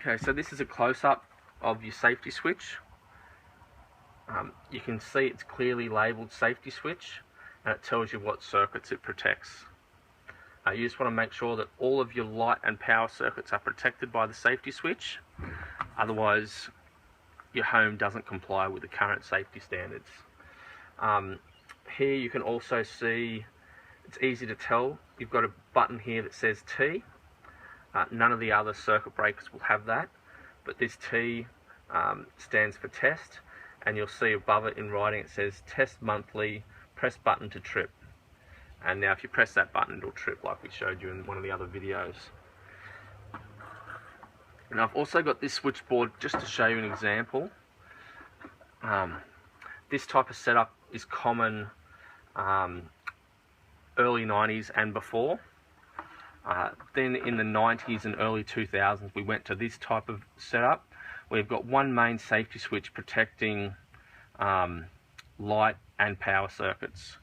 Okay, so this is a close-up of your safety switch. You can see it's clearly labelled safety switch, and it tells you what circuits it protects. You just want to make sure that all of your light and power circuits are protected by the safety switch, otherwise your home doesn't comply with the current safety standards. Here you can also see, it's easy to tell, you've got a button here that says T. None of the other circuit breakers will have that, but this T stands for test, and you'll see above it in writing it says test monthly, press button to trip. And now if you press that button it'll trip like we showed you in one of the other videos. And I've also got this switchboard just to show you an example. This type of setup is common early 90s and before. Then in the 90s and early 2000s we went to this type of setup. We've got one main safety switch protecting light and power circuits.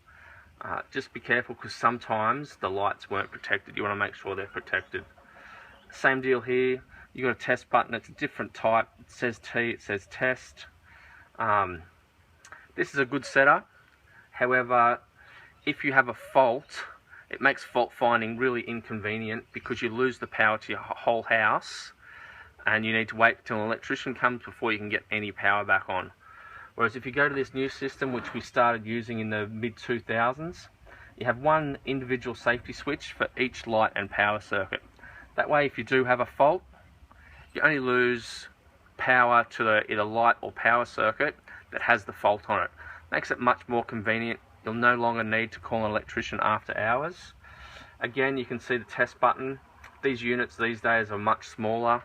Just be careful because sometimes the lights weren't protected. You want to make sure they're protected. Same deal here. You've got a test button. It's a different type. It says T, it says test. This is a good setup. However, if you have a fault, it makes fault finding really inconvenient because you lose the power to your whole house and you need to wait till an electrician comes before you can get any power back on. Whereas if you go to this new system, which we started using in the mid-2000s, you have one individual safety switch for each light and power circuit. That way, if you do have a fault, you only lose power to the either light or power circuit that has the fault on it. Makes it much more convenient. You'll no longer need to call an electrician after hours. Again, you can see the test button. These units these days are much smaller.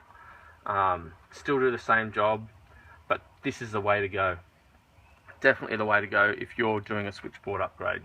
Still do the same job, but this is the way to go. Definitely the way to go if you're doing a switchboard upgrade.